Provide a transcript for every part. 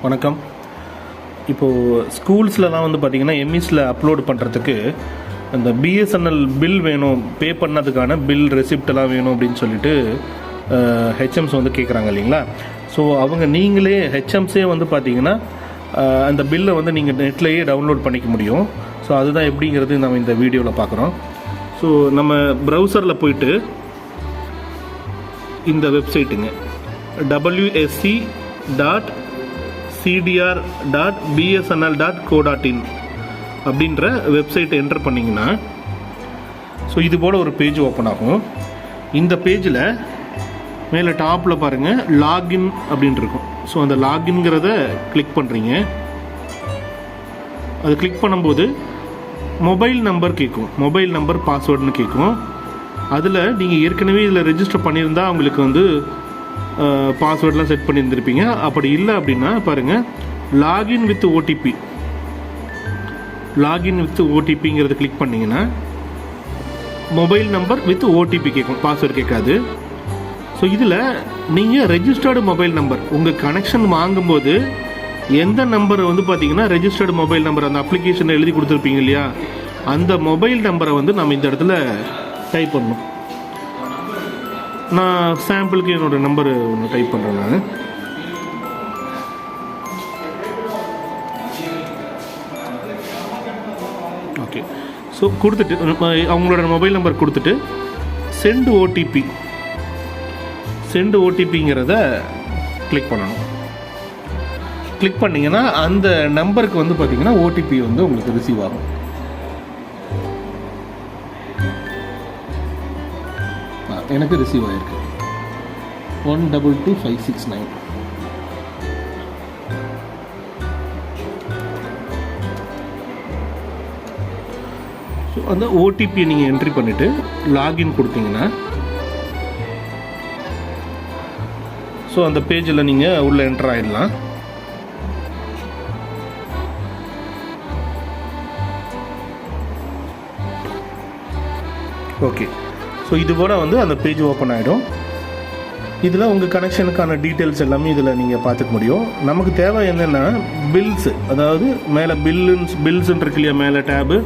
வணக்கம். இப்போது ஸ்கூல்ஸ்லலாம் வந்து பார்த்திங்கன்னா எம்இஸில் அப்லோட் பண்ணுறதுக்கு அந்த பிஎஸ்என்எல் பில் வேணும், பே பண்ணதுக்கான பில் ரெசிப்டெல்லாம் வேணும் அப்படின்னு சொல்லிட்டு ஹெச்எம்ஸ் வந்து கேட்குறாங்க இல்லைங்களா. ஸோ அவங்க நீங்களே ஹெச்எம்ஸே வந்து பார்த்திங்கன்னா அந்த பில்லை வந்து நீங்கள் நெட்லேயே டவுன்லோட் பண்ணிக்க முடியும். ஸோ அதுதான் எப்படிங்கிறது நம்ம இந்த வீடியோவில் பார்க்குறோம். ஸோ நம்ம ப்ரௌசரில் போயிட்டு இந்த வெப்சைட்டுங்க wsc.cdr.bsnl.co.in அப்படின்ற வெப்சைட்டை என்டர் பண்ணிங்கன்னா ஸோ இது போல் ஒரு பேஜ் ஓப்பன் ஆகும். இந்த பேஜில் மேலே டாப்பில் பாருங்கள் லாகின் அப்படின்னு இருக்கும். ஸோ அந்த லாகின்ங்கிறத கிளிக் பண்ணுறீங்க. அது கிளிக் பண்ணும்போது மொபைல் நம்பர் கேட்கும், மொபைல் நம்பர் பாஸ்வேர்டுன்னு கேட்கும். அதில் நீங்கள் ஏற்கனவே இதில் ரெஜிஸ்டர் பண்ணியிருந்தால் உங்களுக்கு வந்து பாஸ்வேர்டெலாம் செட் பண்ணியிருந்திருப்பீங்க. அப்படி இல்லை அப்படின்னா பாருங்கள் login with OTP, login with ஓடிபிங்கிறத கிளிக் பண்ணிங்கன்னா மொபைல் நம்பர் வித் ஓடிபி கேட்கும், பாஸ்வேர்டு கேட்காது. ஸோ இதில் நீங்கள் ரெஜிஸ்டர்டு மொபைல் நம்பர் உங்கள் கனெக்ஷன் வாங்கும்போது எந்த நம்பரை வந்து பார்த்தீங்கன்னா ரெஜிஸ்டர்டு மொபைல் நம்பர் அந்த அப்ளிகேஷனை எழுதி கொடுத்துருப்பீங்க இல்லையா, அந்த மொபைல் நம்பரை வந்து நம்ம இந்த இடத்துல டைப் பண்ணணும். நான் சாம்பிளுக்கு என்னோடய நம்பரு ஒன்று டைப் பண்ணுறேன் நான். ஓகே. ஸோ கொடுத்துட்டு அவங்களோட மொபைல் நம்பர் கொடுத்துட்டு சென்ட் ஓடிபி, சென்ட் ஓடிபிங்கிறத கிளிக் பண்ணணும். கிளிக் பண்ணிங்கன்னா அந்த நம்பருக்கு வந்து பார்த்திங்கன்னா ஓடிபி வந்து உங்களுக்கு ரிசீவ் ஆகும். எனக்கு ரிசீவ் ஆகிருக்கு 122569. ஸோ அந்த ஓடிபியை நீங்கள் என்ட்ரி பண்ணிவிட்டு லாகின் கொடுத்தீங்கன்னா ஸோ அந்த பேஜில் நீங்கள் உள்ளே என்டர் ஆகிடலாம். ஓகே. ஸோ இது போல் வந்து அந்த பேஜ் ஓப்பன் ஆகிடும். இதில் உங்கள் கனெக்ஷனுக்கான டீட்டெயில்ஸ் எல்லாமே இதில் நீங்கள் பார்த்துக்க முடியும். நமக்கு தேவை என்னென்னா பில்ஸு, அதாவது மேலே பில்ஸுன்னு இருக்கு இல்லையா, மேலே டேபு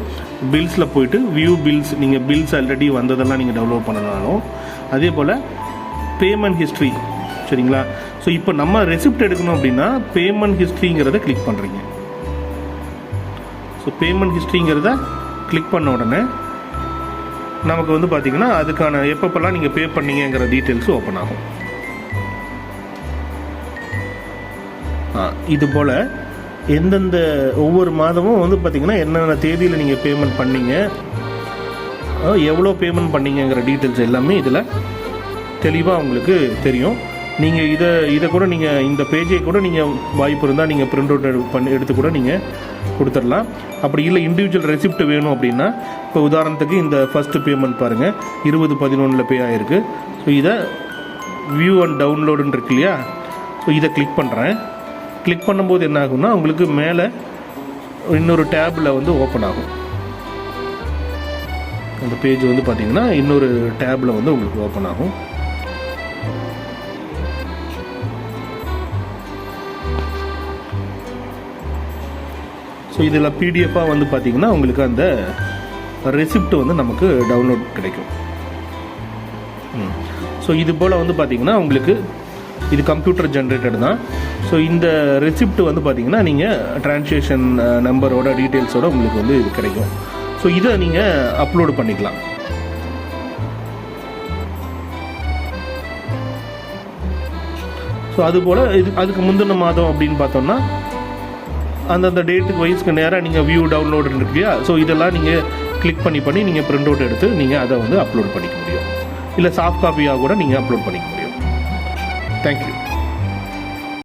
பில்ஸில் போயிட்டு வியூ பில்ஸ், நீங்கள் பில்ஸ் ஆல்ரெடி வந்ததெல்லாம் நீங்கள் டவுன்லோட் பண்ணனாலும், அதே போல் பேமெண்ட் ஹிஸ்ட்ரி, சரிங்களா. ஸோ இப்போ நம்ம ரெசிப்ட் எடுக்கணும் அப்படின்னா பேமெண்ட் ஹிஸ்ட்ரிங்கிறத கிளிக் பண்ணுறீங்க. ஸோ பேமெண்ட் ஹிஸ்ட்ரிங்கிறத கிளிக் பண்ண உடனே நமக்கு வந்து பார்த்திங்கன்னா அதுக்கான எப்பப்பெல்லாம் நீங்கள் பே பண்ணீங்கிற டீட்டெயில்ஸு ஓப்பன் ஆகும். இது போல் எந்தெந்த ஒவ்வொரு மாதமும் வந்து பார்த்திங்கன்னா என்னென்ன தேதியில் நீங்கள் பேமெண்ட் பண்ணீங்க, எவ்வளோ பேமெண்ட் பண்ணீங்கிற டீட்டெயில்ஸ் எல்லாமே இதில் தெளிவாக உங்களுக்கு தெரியும். நீங்கள் இதை கூட நீங்கள் இந்த பேஜை கூட நீங்கள் வாய்ப்பு இருந்தால் நீங்கள் பிரிண்ட் அவுட் எடுத்து கூட நீங்கள் கொடுத்துடலாம். அப்படி இல்லை இண்டிவிஜுவல் ரெசிப்ட் வேணும் அப்படின்னா, இப்போ உதாரணத்துக்கு இந்த ஃபஸ்ட்டு பேமெண்ட் பாருங்கள் 20/11 பே ஆகிருக்கு. ஸோ இதை வியூ அண்ட் டவுன்லோடுன்னு இருக்கு இல்லையா, ஸோ இதை கிளிக் பண்ணுறேன். கிளிக் பண்ணும்போது என்ன ஆகும்னா உங்களுக்கு மேலே இன்னொரு டேபில் வந்து ஓப்பன் ஆகும். அந்த பேஜ் வந்து பார்த்திங்கன்னா இன்னொரு டேபில் வந்து உங்களுக்கு ஓப்பன் ஆகும். ஸோ இதில் பிடிஎஃபாக வந்து பார்த்திங்கன்னா உங்களுக்கு அந்த ரெசிப்ட் வந்து நமக்கு டவுன்லோட் கிடைக்கும். ஸோ இது போல் வந்து பார்த்திங்கன்னா உங்களுக்கு இது கம்ப்யூட்டர் ஜென்ரேட்டட் தான். ஸோ இந்த ரெசிப்ட் வந்து பார்த்திங்கன்னா நீங்கள் டிரான்சாக்ஷன் நம்பரோட டீட்டெயில்ஸோடு உங்களுக்கு வந்து இது கிடைக்கும். ஸோ இதை நீங்கள் அப்லோடு பண்ணிக்கலாம். ஸோ அதுபோல் அதுக்கு முந்தின மாதம் அப்படின்னு பார்த்தோம்னா அந்தந்த டேட்டுக்கு வயசுக்கு நேராக நீங்கள் வியூ டவுன்லோடு இருக்கு இல்லையா, ஸோ இதெல்லாம் நீங்கள் கிளிக் பண்ணி நீங்கள் பிரிண்ட் அவுட் எடுத்து நீங்கள் அதை வந்து அப்லோட் பண்ணிக்க முடியும். இல்லை சாஃப்ட் காப்பியாக கூட நீங்கள் அப்லோட் பண்ணிக்க முடியும். தேங்க்யூ.